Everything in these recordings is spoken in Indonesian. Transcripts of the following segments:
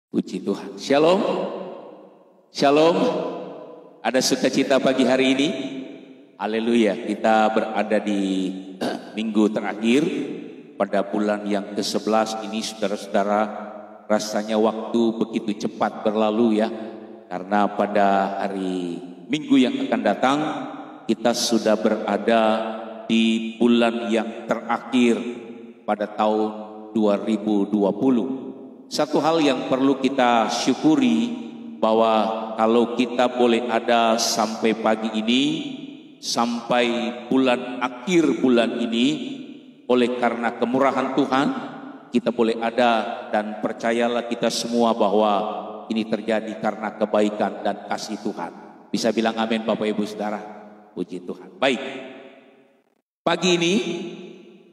Puji Tuhan. Shalom. Shalom. Ada sukacita pagi hari ini. Haleluya. Kita berada di minggu terakhir pada bulan yang ke-11 ini, saudara-saudara. Rasanya waktu begitu cepat berlalu ya. Karena pada hari minggu yang akan datang kita sudah berada di bulan yang terakhir pada tahun 2020. Satu hal yang perlu kita syukuri bahwa kalau kita boleh ada sampai pagi ini, sampai bulan akhir bulan ini, oleh karena kemurahan Tuhan kita boleh ada, dan percayalah kita semua bahwa ini terjadi karena kebaikan dan kasih Tuhan. Bisa bilang amin Bapak Ibu Saudara? Puji Tuhan. Baik, pagi ini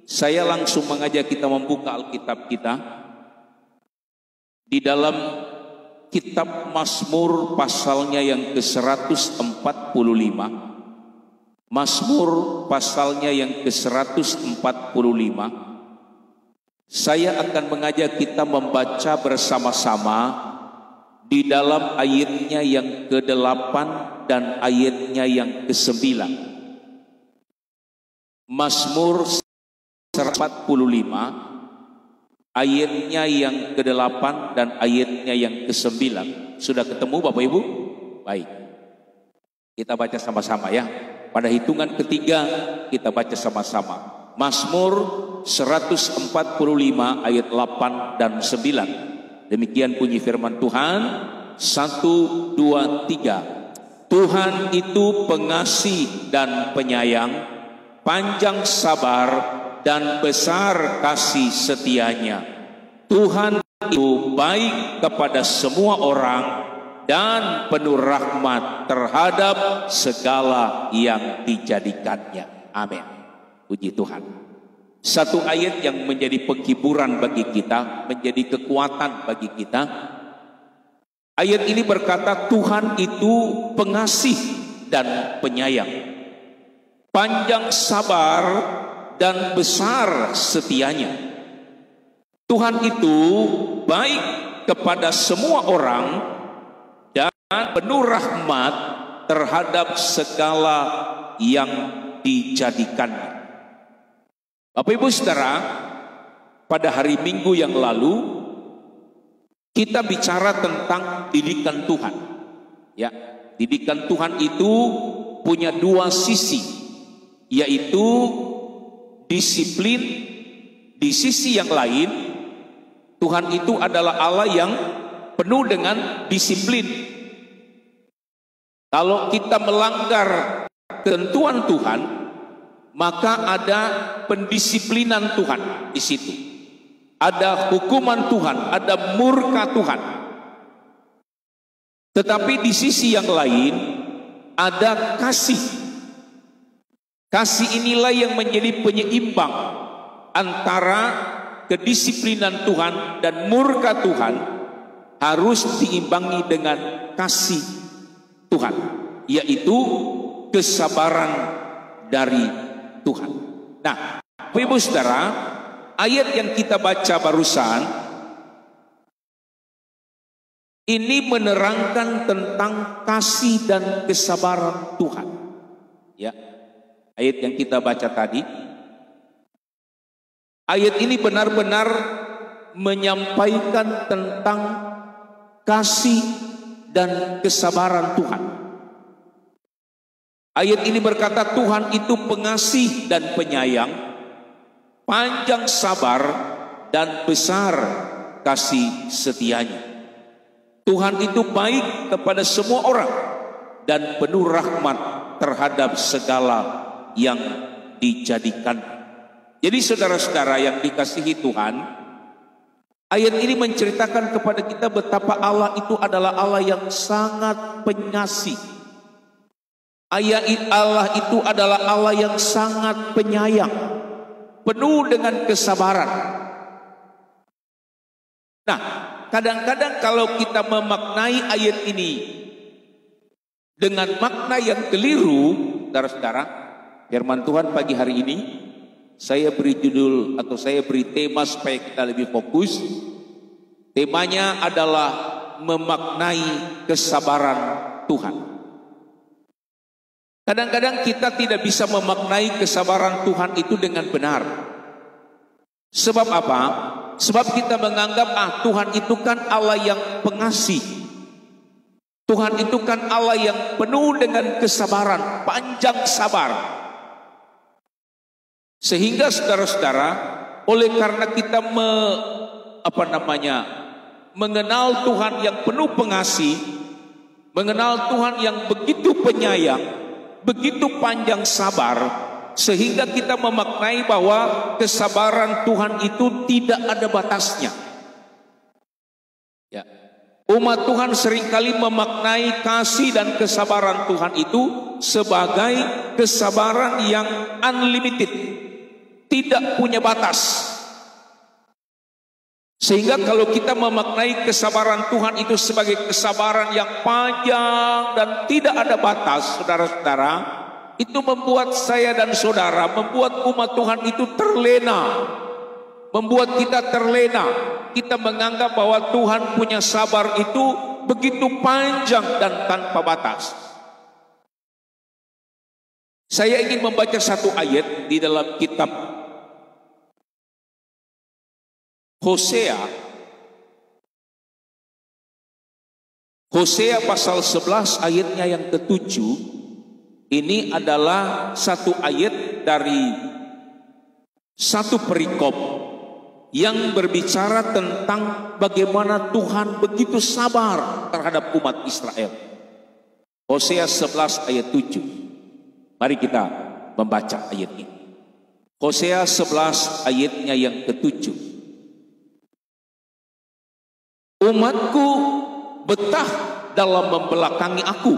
saya langsung mengajak kita membuka Alkitab kita di dalam kitab Mazmur pasalnya yang ke-145. Mazmur pasalnya yang ke-145. Saya akan mengajak kita membaca bersama-sama di dalam ayatnya yang ke-8 dan ayatnya yang ke-9. Mazmur 145 ayatnya yang ke-8 dan ayatnya yang ke-9. Sudah ketemu Bapak Ibu? Baik. Kita baca sama-sama ya. Pada hitungan ketiga kita baca sama-sama. Mazmur 145 ayat 8 dan 9. Demikian bunyi firman Tuhan. 1, 2, 3. Tuhan itu pengasih dan penyayang, panjang sabar dan besar kasih setianya. Tuhan itu baik kepada semua orang dan penuh rahmat terhadap segala yang dijadikannya. Amin. Puji Tuhan. Satu ayat yang menjadi penghiburan bagi kita, menjadi kekuatan bagi kita. Ayat ini berkata Tuhan itu pengasih dan penyayang, panjang sabar dan besar setianya. Tuhan itu baik kepada semua orang dan penuh rahmat terhadap segala yang dijadikannya. Bapak Ibu Saudara, pada hari Minggu yang lalu kita bicara tentang didikan Tuhan. Ya, didikan Tuhan itu punya dua sisi, yaitu disiplin. Di sisi yang lain, Tuhan itu adalah Allah yang penuh dengan disiplin. Kalau kita melanggar ketentuan Tuhan, maka ada pendisiplinan Tuhan di situ. Ada hukuman Tuhan, ada murka Tuhan. Tetapi di sisi yang lain ada kasih. Kasih inilah yang menjadi penyeimbang antara kedisiplinan Tuhan dan murka Tuhan, harus diimbangi dengan kasih Tuhan, yaitu kesabaran dari Tuhan. Nah, Bapak Ibu Saudara, ayat yang kita baca barusan ini menerangkan tentang kasih dan kesabaran Tuhan. Ya. Ayat yang kita baca tadi, ayat ini benar-benar menyampaikan tentang kasih dan kesabaran Tuhan. Ayat ini berkata Tuhan itu pengasih dan penyayang, panjang sabar dan besar kasih setianya. Tuhan itu baik kepada semua orang dan penuh rahmat terhadap segala yang dijadikan. Jadi saudara-saudara yang dikasihi Tuhan, ayat ini menceritakan kepada kita betapa Allah itu adalah Allah yang sangat pengasih. Allah itu adalah Allah yang sangat penyayang, penuh dengan kesabaran. Nah, kadang-kadang kalau kita memaknai ayat ini dengan makna yang keliru, saudara-saudara, firman Tuhan pagi hari ini saya beri judul atau saya beri tema supaya kita lebih fokus. Temanya adalah memaknai kesabaran Tuhan. Kadang-kadang kita tidak bisa memaknai kesabaran Tuhan itu dengan benar. Sebab apa? Sebab kita menganggap Tuhan itu kan Allah yang pengasih. Tuhan itu kan Allah yang penuh dengan kesabaran, panjang sabar. Sehingga saudara-saudara, oleh karena kita mengenal Tuhan yang penuh pengasih, mengenal Tuhan yang begitu penyayang, begitu panjang sabar, sehingga kita memaknai bahwa kesabaran Tuhan itu tidak ada batasnya. Ya. Umat Tuhan seringkali memaknai kasih dan kesabaran Tuhan itu sebagai kesabaran yang unlimited, tidak punya batas. Sehingga kalau kita memaknai kesabaran Tuhan itu sebagai kesabaran yang panjang dan tidak ada batas, saudara-saudara, itu membuat saya dan saudara, membuat umat Tuhan itu terlena, membuat kita terlena. Kita menganggap bahwa Tuhan punya sabar itu begitu panjang dan tanpa batas. Saya ingin membaca satu ayat di dalam kitab Hosea. Hosea pasal 11 ayatnya yang ke-7. Ini adalah satu ayat dari satu perikop yang berbicara tentang bagaimana Tuhan begitu sabar terhadap umat Israel. Hosea 11 ayat 7. Mari kita membaca ayat ini. Hosea 11 ayatnya yang ke-7. Umatku betah dalam membelakangi aku.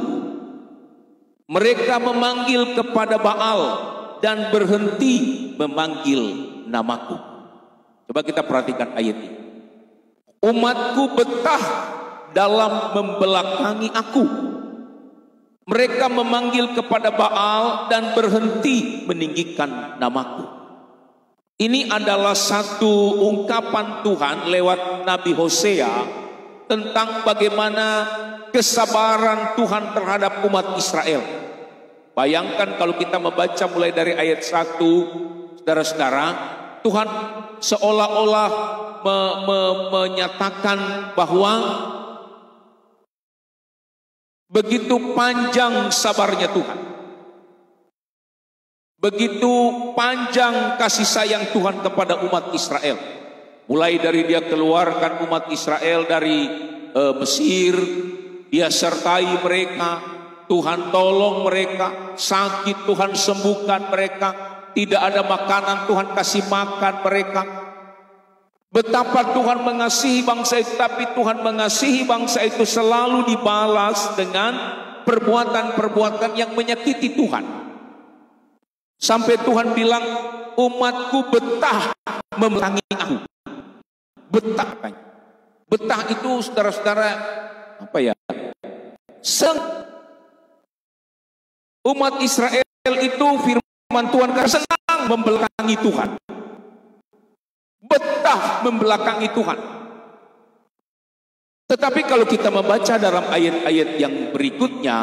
Mereka memanggil kepada Baal dan berhenti memanggil namaku. Coba kita perhatikan ayat ini. Umatku betah dalam membelakangi aku. Mereka memanggil kepada Baal dan berhenti meninggikan namaku. Ini adalah satu ungkapan Tuhan lewat Nabi Hosea tentang bagaimana kesabaran Tuhan terhadap umat Israel. Bayangkan kalau kita membaca mulai dari ayat 1, saudara-saudara, Tuhan seolah-olah menyatakan bahwa begitu panjang sabarnya Tuhan, begitu panjang kasih sayang Tuhan kepada umat Israel. Mulai dari dia keluarkan umat Israel dari Mesir, dia sertai mereka, Tuhan tolong mereka, sakit Tuhan sembuhkan mereka, tidak ada makanan Tuhan kasih makan mereka. Betapa Tuhan mengasihi bangsa itu, tapi Tuhan mengasihi bangsa itu selalu dibalas dengan perbuatan-perbuatan yang menyakiti Tuhan. Sampai Tuhan bilang, umatku betah membelakangi aku. Betah. Betah itu saudara-saudara apa ya? Umat Israel itu firman Tuhan karena senang membelakangi Tuhan. Betah membelakangi Tuhan. Tetapi kalau kita membaca dalam ayat-ayat yang berikutnya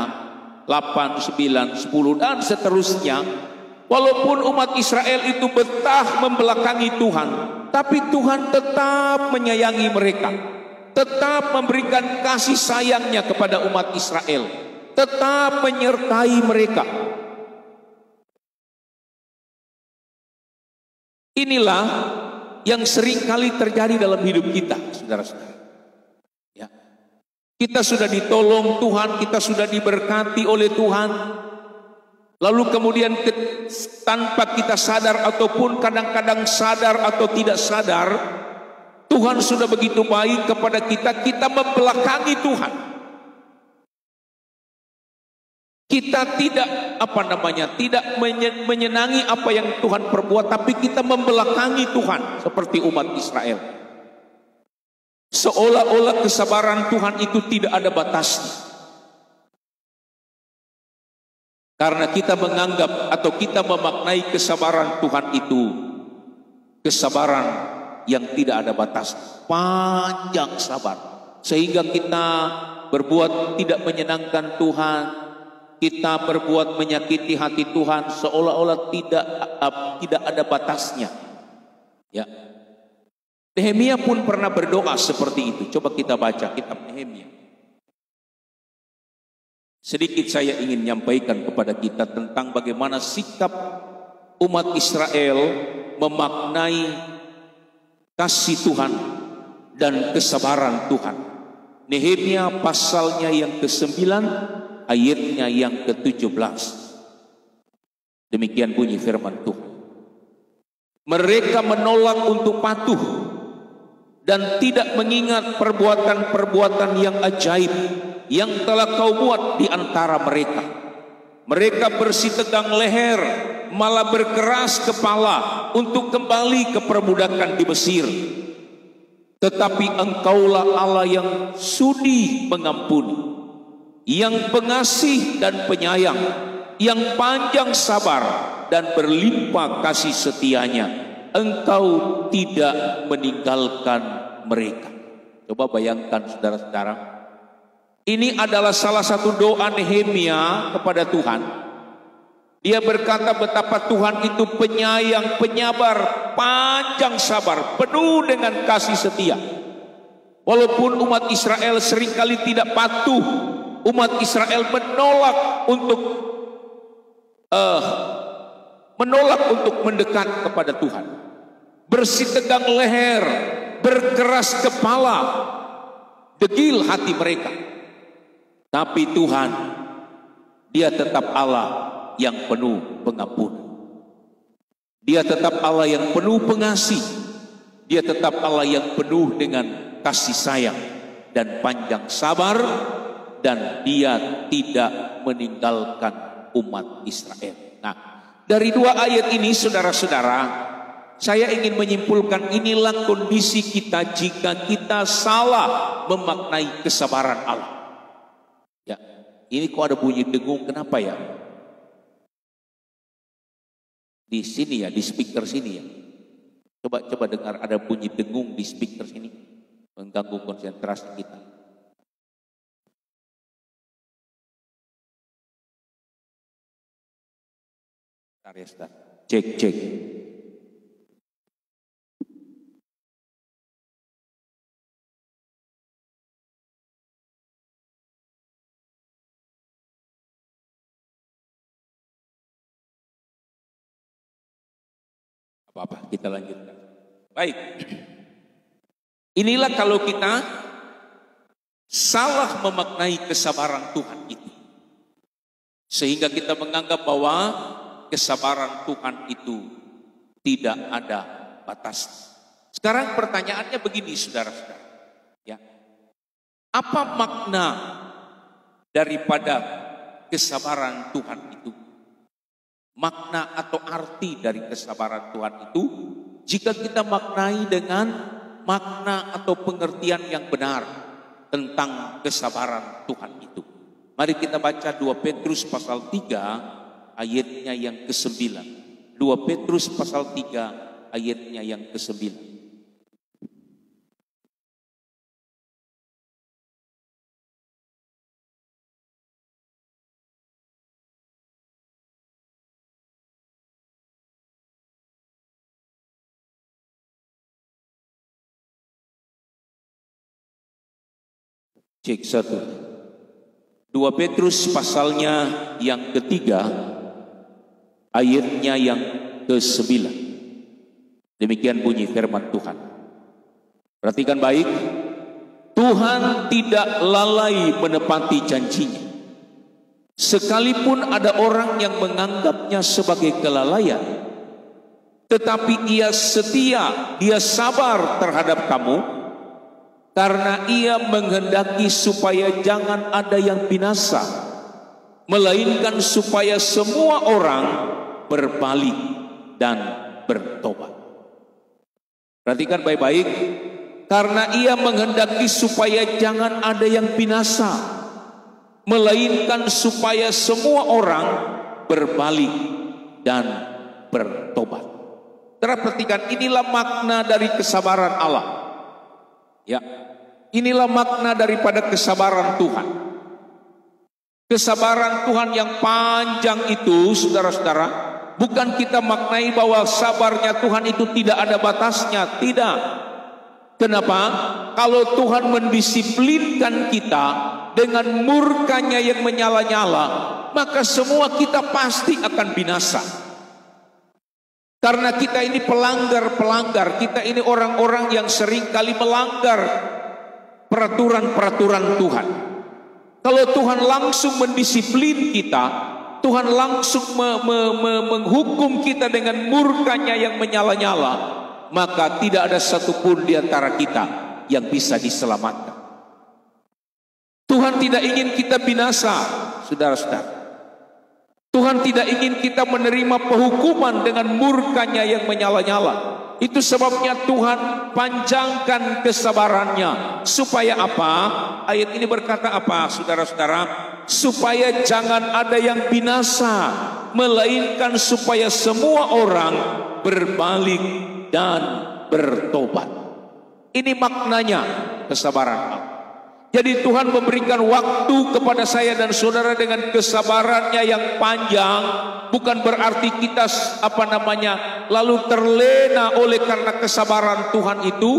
8, 9, 10 dan seterusnya, walaupun umat Israel itu betah membelakangi Tuhan, tapi Tuhan tetap menyayangi mereka, tetap memberikan kasih sayangnya kepada umat Israel, tetap menyertai mereka. Inilah yang sering kali terjadi dalam hidup kita, saudara-saudara. Ya. Kita sudah ditolong Tuhan, kita sudah diberkati oleh Tuhan. Lalu kemudian tanpa kita sadar ataupun kadang-kadang sadar atau tidak sadar, Tuhan sudah begitu baik kepada kita, kita membelakangi Tuhan. Kita tidak tidak menyenangi apa yang Tuhan perbuat, tapi kita membelakangi Tuhan seperti umat Israel. Seolah-olah kesabaran Tuhan itu tidak ada batasnya. Karena kita menganggap atau kita memaknai kesabaran Tuhan itu kesabaran yang tidak ada batas, panjang sabar, sehingga kita berbuat tidak menyenangkan Tuhan, kita berbuat menyakiti hati Tuhan, seolah-olah tidak ada batasnya. Ya. Nehemia pun pernah berdoa seperti itu. Coba kita baca kitab Nehemia. Sedikit saya ingin menyampaikan kepada kita tentang bagaimana sikap umat Israel memaknai kasih Tuhan dan kesabaran Tuhan. Nehemia pasalnya yang ke-9, ayatnya yang ke-17. Demikian bunyi firman Tuhan. Mereka menolak untuk patuh dan tidak mengingat perbuatan-perbuatan yang ajaib yang telah kau buat di antara mereka. Mereka bersitegang leher, malah berkeras kepala untuk kembali ke perbudakan di Mesir. Tetapi engkaulah Allah yang sudi mengampuni, yang pengasih dan penyayang, yang panjang sabar dan berlimpah kasih setianya. Engkau tidak meninggalkan mereka. Coba bayangkan saudara-saudara, ini adalah salah satu doa Nehemia kepada Tuhan. Dia berkata betapa Tuhan itu penyayang, penyabar, panjang sabar, penuh dengan kasih setia. Walaupun umat Israel seringkali tidak patuh, umat Israel menolak untuk mendekat kepada Tuhan. Bersitegang leher, berkeras kepala, degil hati mereka. Tapi Tuhan, Dia tetap Allah yang penuh pengampunan. Dia tetap Allah yang penuh pengasih. Dia tetap Allah yang penuh dengan kasih sayang dan panjang sabar, dan Dia tidak meninggalkan umat Israel. Nah, dari dua ayat ini saudara-saudara, saya ingin menyimpulkan inilah kondisi kita jika kita salah memaknai kesabaran Allah. Ya, ini kok ada bunyi dengung, kenapa ya? Di sini ya, di speaker sini ya. Coba dengar ada bunyi dengung di speaker sini, mengganggu konsentrasi kita. Bentar ya, Ustaz. Cek. Apa-apa, kita lanjutkan. Baik. Inilah kalau kita salah memaknai kesabaran Tuhan itu, sehingga kita menganggap bahwa kesabaran Tuhan itu tidak ada batas. Sekarang pertanyaannya begini saudara-saudara, ya. Apa makna daripada kesabaran Tuhan itu? Makna atau arti dari kesabaran Tuhan itu, jika kita maknai dengan makna atau pengertian yang benar tentang kesabaran Tuhan itu. Mari kita baca 2 Petrus pasal 3 ayatnya yang ke-9. 2 Petrus pasal 3 ayatnya yang ke-9. Cek 1. 2 Petrus pasalnya yang ketiga, ayatnya yang ke-9. Demikian bunyi firman Tuhan. Perhatikan baik. Tuhan tidak lalai menepati janjinya. Sekalipun ada orang yang menganggapnya sebagai kelalaian, tetapi Ia setia, Dia sabar terhadap kamu, karena Ia menghendaki supaya jangan ada yang binasa, melainkan supaya semua orang berbalik dan bertobat. Perhatikan baik-baik. Karena Ia menghendaki supaya jangan ada yang binasa, melainkan supaya semua orang berbalik dan bertobat. Perhatikan, inilah makna dari kesabaran Allah. Ya, Inilah makna daripada kesabaran Tuhan. Kesabaran Tuhan yang panjang itu, saudara-saudara, bukan kita maknai bahwa sabarnya Tuhan itu tidak ada batasnya. Tidak. Kenapa? Kalau Tuhan mendisiplinkan kita dengan murkanya yang menyala-nyala, maka semua kita pasti akan binasa. Karena kita ini pelanggar-pelanggar, kita ini orang-orang yang seringkali melanggar peraturan-peraturan Tuhan. Kalau Tuhan langsung mendisiplin kita, Tuhan langsung menghukum kita dengan murkanya yang menyala-nyala, maka tidak ada satupun di antara kita yang bisa diselamatkan. Tuhan tidak ingin kita binasa, saudara-saudara. Tuhan tidak ingin kita menerima penghukuman dengan murkanya yang menyala-nyala. Itu sebabnya Tuhan panjangkan kesabarannya. Supaya apa? Ayat ini berkata apa, saudara-saudara? Supaya jangan ada yang binasa, melainkan supaya semua orang berbalik dan bertobat. Ini maknanya kesabaran Allah. Jadi Tuhan memberikan waktu kepada saya dan saudara dengan kesabarannya yang panjang. Bukan berarti kita lalu terlena oleh karena kesabaran Tuhan itu.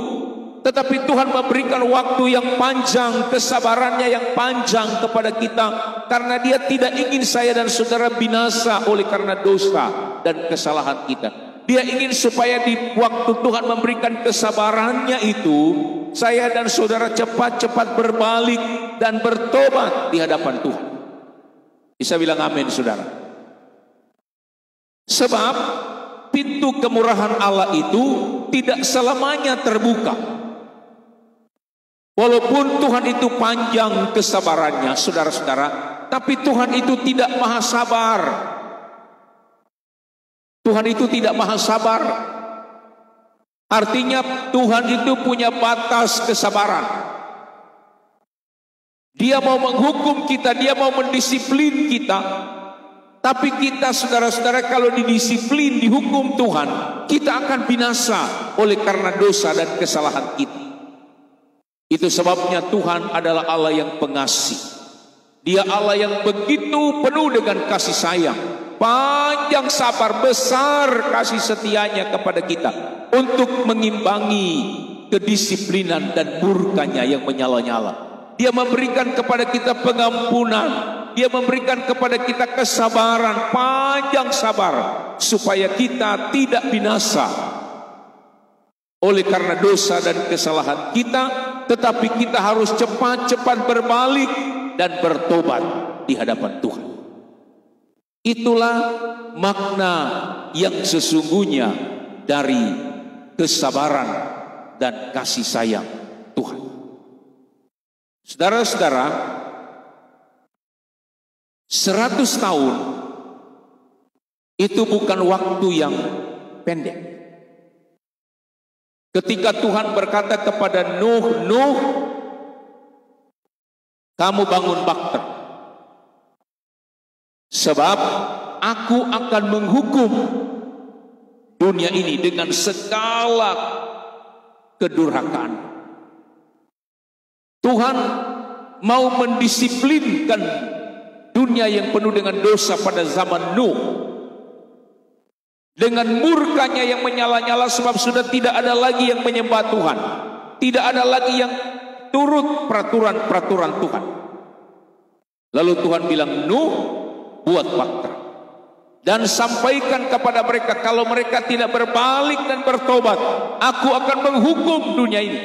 Tetapi Tuhan memberikan waktu yang panjang, kesabarannya yang panjang kepada kita. Karena Dia tidak ingin saya dan saudara binasa oleh karena dosa dan kesalahan kita. Dia ingin supaya di waktu Tuhan memberikan kesabarannya itu, saya dan saudara cepat-cepat berbalik dan bertobat di hadapan Tuhan. Bisa bilang amin, saudara? Sebab pintu kemurahan Allah itu tidak selamanya terbuka. Walaupun Tuhan itu panjang kesabarannya, saudara-saudara, tapi Tuhan itu tidak maha sabar. Tuhan itu tidak maha sabar. Artinya Tuhan itu punya batas kesabaran. Dia mau menghukum kita, Dia mau mendisiplin kita. Tapi kita, saudara-saudara, kalau didisiplin, dihukum Tuhan, kita akan binasa oleh karena dosa dan kesalahan kita. Itu sebabnya Tuhan adalah Allah yang pengasih. Dia Allah yang begitu penuh dengan kasih sayang, panjang sabar, besar kasih setianya kepada kita untuk mengimbangi kedisiplinan dan murkanya yang menyala-nyala. Dia memberikan kepada kita pengampunan, Dia memberikan kepada kita kesabaran, panjang sabar, supaya kita tidak binasa oleh karena dosa dan kesalahan kita, tetapi kita harus cepat-cepat berbalik dan bertobat di hadapan Tuhan. Itulah makna yang sesungguhnya dari kesabaran dan kasih sayang Tuhan. Saudara-saudara, 100 tahun itu bukan waktu yang pendek. Ketika Tuhan berkata kepada Nuh, Nuh, kamu bangun bahtera, sebab aku akan menghukum dunia ini dengan segala kedurhakaan. Tuhan mau mendisiplinkan dunia yang penuh dengan dosa pada zaman Nuh dengan murkanya yang menyala-nyala, sebab sudah tidak ada lagi yang menyembah Tuhan, tidak ada lagi yang turut peraturan-peraturan Tuhan. Lalu Tuhan bilang, Nuh, buat bahtera dan sampaikan kepada mereka, kalau mereka tidak berbalik dan bertobat, aku akan menghukum dunia ini.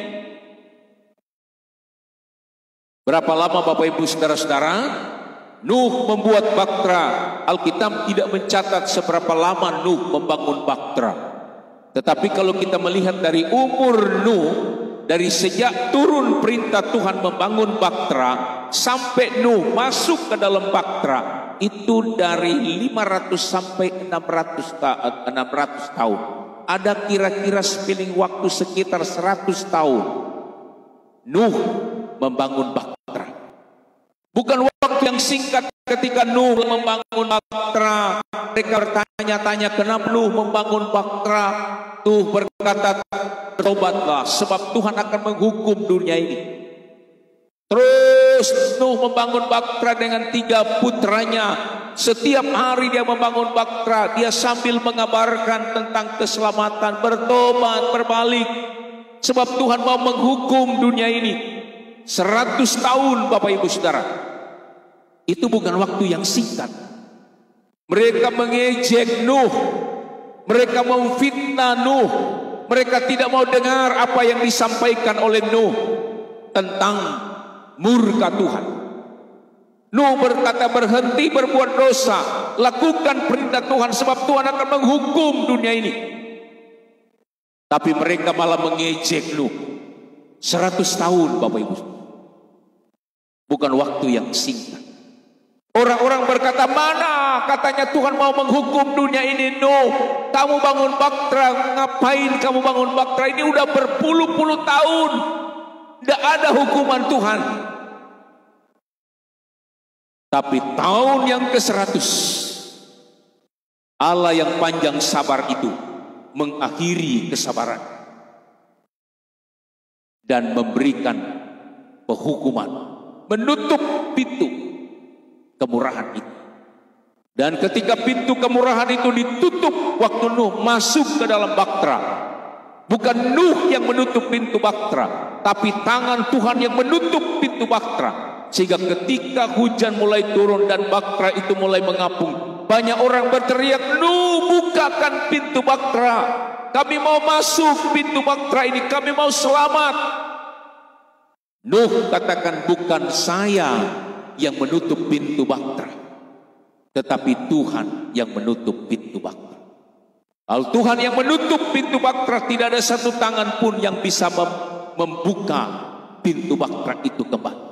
Berapa lama Bapak Ibu Saudara-saudara Nuh membuat bahtera? Alkitab tidak mencatat seberapa lama Nuh membangun bahtera. Tetapi kalau kita melihat dari umur Nuh, dari sejak turun perintah Tuhan membangun bahtera sampai Nuh masuk ke dalam bahtera, itu dari 500 sampai 600 tahun. Ada kira-kira sepiling waktu sekitar 100 tahun Nuh membangun bahtera. Bukan waktu yang singkat. Ketika Nuh membangun bahtera, mereka bertanya-tanya, kenapa Nuh membangun bahtera? Tuh berkata, bertobatlah, sebab Tuhan akan menghukum dunia ini. Terus Nuh membangun bahtera dengan 3 putranya. Setiap hari dia membangun bahtera, dia sambil mengabarkan tentang keselamatan, bertobat, berbalik. Sebab Tuhan mau menghukum dunia ini. 100 tahun Bapak Ibu Saudara. Itu bukan waktu yang singkat. Mereka mengejek Nuh. Mereka memfitnah Nuh. Mereka tidak mau dengar apa yang disampaikan oleh Nuh tentang murka Tuhan. Nuh berkata, berhenti berbuat dosa, lakukan perintah Tuhan sebab Tuhan akan menghukum dunia ini. Tapi mereka malah mengejek Nuh. 100 tahun Bapak Ibu. Bukan waktu yang singkat. Orang-orang berkata, mana katanya Tuhan mau menghukum dunia ini? Nuh, kamu bangun bahtera, ngapain kamu bangun bahtera? Ini udah berpuluh-puluh tahun, tidak ada hukuman Tuhan. Tapi tahun yang ke-100, Allah yang panjang sabar itu mengakhiri kesabaran dan memberikan penghukuman, menutup pintu kemurahan itu. Dan ketika pintu kemurahan itu ditutup waktu Nuh masuk ke dalam bahtera, bukan Nuh yang menutup pintu bahtera, tapi tangan Tuhan yang menutup pintu bahtera. Sehingga ketika hujan mulai turun dan bahtera itu mulai mengapung, banyak orang berteriak, Nuh, bukakan pintu bahtera, kami mau masuk pintu bahtera ini, kami mau selamat. Nuh katakan, bukan saya yang menutup pintu bahtera, tetapi Tuhan yang menutup pintu bahtera. Kalau Tuhan yang menutup pintu bahtera, tidak ada satu tangan pun yang bisa membuka pintu bahtera itu kembali.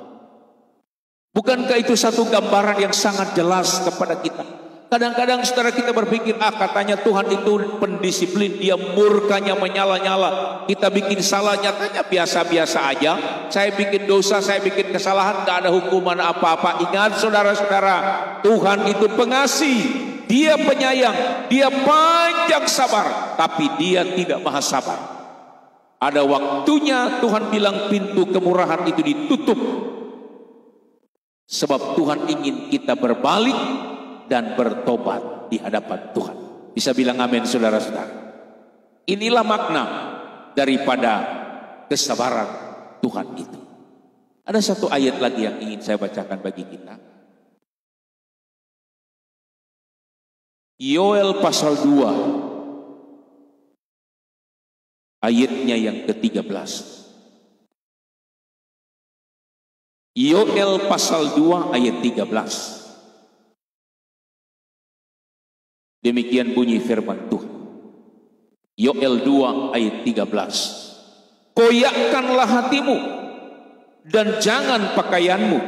Bukankah itu satu gambaran yang sangat jelas kepada kita? Kadang-kadang saudara kita berpikir, katanya Tuhan itu pendisiplin, dia murkanya menyala-nyala. Kita bikin salah, nyatanya biasa-biasa aja. Saya bikin dosa, saya bikin kesalahan, gak ada hukuman apa-apa. Ingat saudara-saudara, Tuhan itu pengasih, dia penyayang, dia panjang sabar, tapi dia tidak maha sabar. Ada waktunya Tuhan bilang pintu kemurahan itu ditutup. Sebab Tuhan ingin kita berbalik dan bertobat di hadapan Tuhan. Bisa bilang amin saudara-saudara. Inilah makna daripada kesabaran Tuhan itu. Ada satu ayat lagi yang ingin saya bacakan bagi kita. Yoel pasal 2 ayatnya yang ke-13. Yoel pasal 2 ayat 13. Demikian bunyi firman Tuhan. Yoel 2 ayat 13. Koyakkanlah hatimu dan jangan pakaianmu.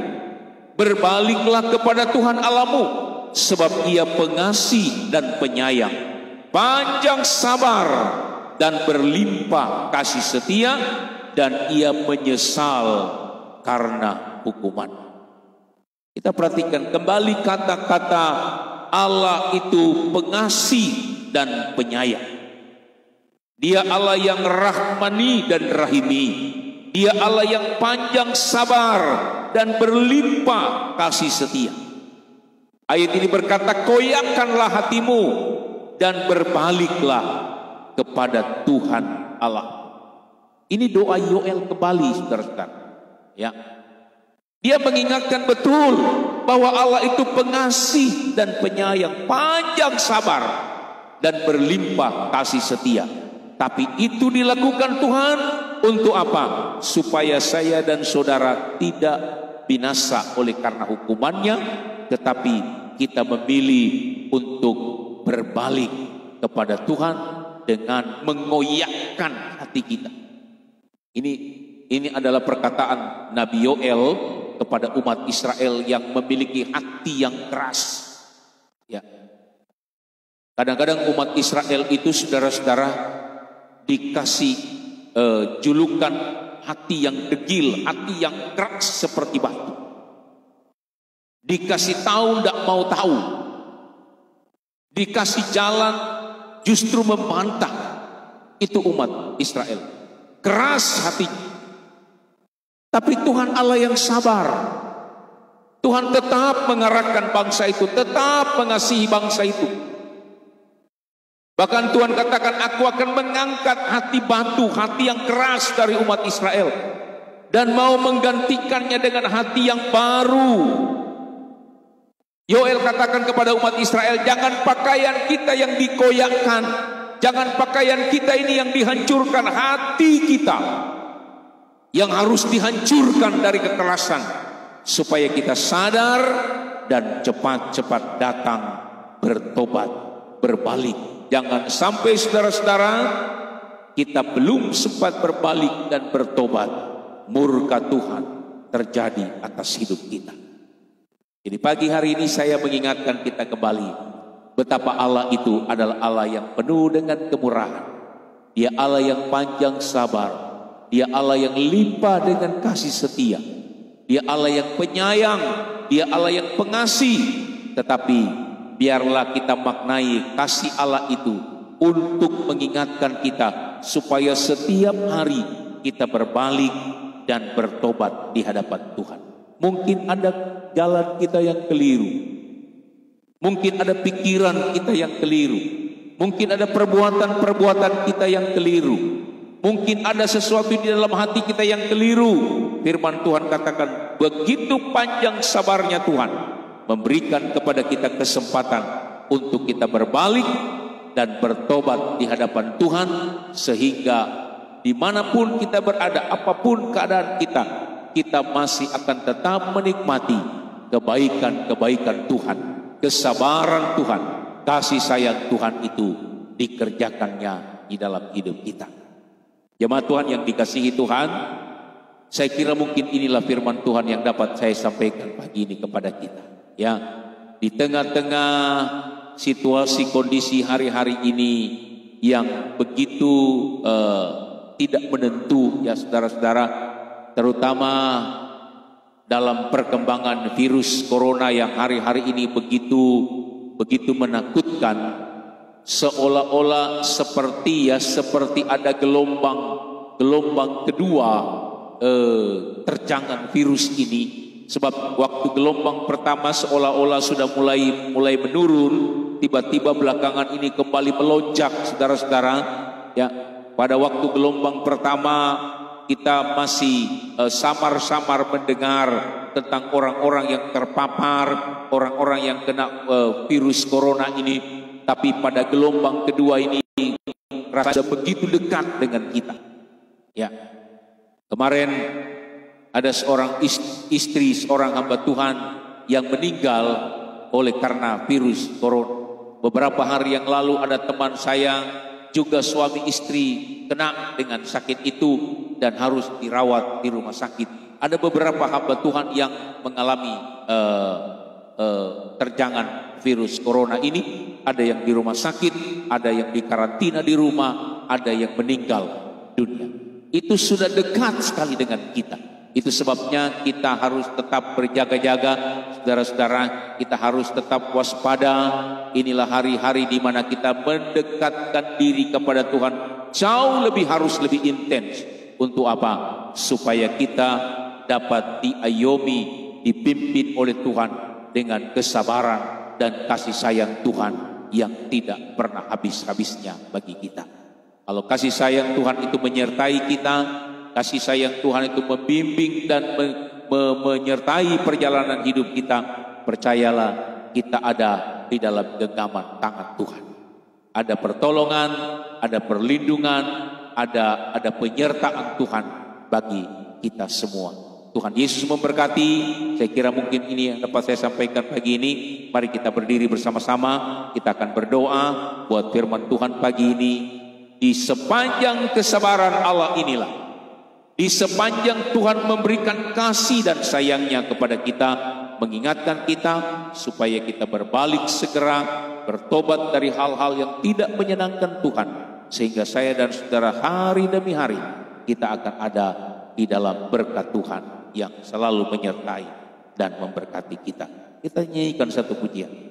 Berbaliklah kepada Tuhan Allahmu, sebab Ia pengasih dan penyayang, panjang sabar dan berlimpah kasih setia, dan Ia menyesal karena hukuman. Kita perhatikan kembali kata-kata Allah itu pengasih dan penyayang. Dia Allah yang rahmani dan rahimi. Dia Allah yang panjang sabar dan berlimpah kasih setia. Ayat ini berkata, koyakkanlah hatimu dan berbaliklah kepada Tuhan Allah. Ini doa Yoel kembali saudara-saudara. Ya, dia mengingatkan betul bahwa Allah itu pengasih dan penyayang, panjang sabar dan berlimpah kasih setia. Tapi itu dilakukan Tuhan untuk apa? Supaya saya dan saudara tidak binasa oleh karena hukumannya, tetapi kita memilih untuk berbalik kepada Tuhan dengan mengoyakkan hati kita. Ini adalah perkataan Nabi Yoel kepada umat Israel yang memiliki hati yang keras. Ya. Kadang-kadang umat Israel itu saudara-saudara dikasih julukan hati yang degil, hati yang keras seperti batu. Dikasih tahu tidak mau tahu, dikasih jalan justru membantah. Itu umat Israel, keras hatinya. Tapi Tuhan Allah yang sabar. Tuhan tetap mengarahkan bangsa itu, tetap mengasihi bangsa itu. Bahkan Tuhan katakan, aku akan mengangkat hati batu, hati yang keras dari umat Israel, dan mau menggantikannya dengan hati yang baru. Yoel katakan kepada umat Israel, jangan pakaian kita yang dikoyakkan, jangan pakaian kita ini yang dihancurkan, hati kita yang harus dihancurkan dari kekerasan, supaya kita sadar dan cepat-cepat datang bertobat, berbalik. Jangan sampai saudara-saudara kita belum sempat berbalik dan bertobat, murka Tuhan terjadi atas hidup kita. Jadi pagi hari ini saya mengingatkan kita kembali betapa Allah itu adalah Allah yang penuh dengan kemurahan. Dia Allah yang panjang sabar. Dia Allah yang limpah dengan kasih setia. Dia Allah yang penyayang. Dia Allah yang pengasih. Tetapi biarlah kita maknai kasih Allah itu untuk mengingatkan kita supaya setiap hari kita berbalik dan bertobat di hadapan Tuhan. Mungkin ada jalan kita yang keliru. Mungkin ada pikiran kita yang keliru. Mungkin ada perbuatan-perbuatan kita yang keliru. Mungkin ada sesuatu di dalam hati kita yang keliru. Firman Tuhan katakan, begitu panjang sabarnya Tuhan, memberikan kepada kita kesempatan untuk kita berbalik dan bertobat di hadapan Tuhan, sehingga dimanapun kita berada, apapun keadaan kita masih akan tetap menikmati kebaikan-kebaikan Tuhan, kesabaran Tuhan, kasih sayang Tuhan itu dikerjakannya di dalam hidup kita. Jemaat Tuhan yang dikasihi Tuhan, saya kira mungkin inilah firman Tuhan yang dapat saya sampaikan pagi ini kepada kita. Ya, di tengah-tengah situasi kondisi hari-hari ini yang begitu tidak menentu, ya saudara-saudara, terutama dalam perkembangan virus corona yang hari-hari ini begitu menakutkan, seolah-olah seperti ada gelombang kedua terjangan virus ini. Sebab waktu gelombang pertama seolah-olah sudah mulai menurun, tiba-tiba belakangan ini kembali melonjak, saudara-saudara. Ya, pada waktu gelombang pertama kita masih samar-samar mendengar tentang orang-orang yang terpapar, orang-orang yang kena virus corona ini. Tapi pada gelombang kedua ini rasa begitu dekat dengan kita. Ya, kemarin ada seorang istri seorang hamba Tuhan yang meninggal oleh karena virus corona. Beberapa hari yang lalu ada teman saya juga suami istri kena dengan sakit itu dan harus dirawat di rumah sakit. Ada beberapa hamba Tuhan yang mengalami terjangan virus corona ini. Ada yang di rumah sakit, ada yang di karantina di rumah, ada yang meninggal dunia. Itu sudah dekat sekali dengan kita. Itu sebabnya kita harus tetap berjaga-jaga, saudara-saudara. Kita harus tetap waspada. Inilah hari-hari di mana kita mendekatkan diri kepada Tuhan jauh lebih intens. Untuk apa? Supaya kita dapat diayomi, dipimpin oleh Tuhan dengan kesabaran dan kasih sayang Tuhan yang tidak pernah habis-habisnya bagi kita. Kalau kasih sayang Tuhan itu menyertai kita, kasih sayang Tuhan itu membimbing dan menyertai perjalanan hidup kita, percayalah kita ada di dalam genggaman tangan Tuhan. Ada pertolongan, ada perlindungan, ada penyertaan Tuhan bagi kita semua. Tuhan Yesus memberkati. Saya kira mungkin ini yang dapat saya sampaikan pagi ini. Mari kita berdiri bersama-sama. Kita akan berdoa buat firman Tuhan pagi ini. Di sepanjang kesabaran Allah inilah, di sepanjang Tuhan memberikan kasih dan sayangnya kepada kita, mengingatkan kita supaya kita berbalik segera, bertobat dari hal-hal yang tidak menyenangkan Tuhan, sehingga saya dan saudara hari demi hari kita akan ada di dalam berkat Tuhan yang selalu menyertai dan memberkati kita. Kita nyanyikan satu pujian.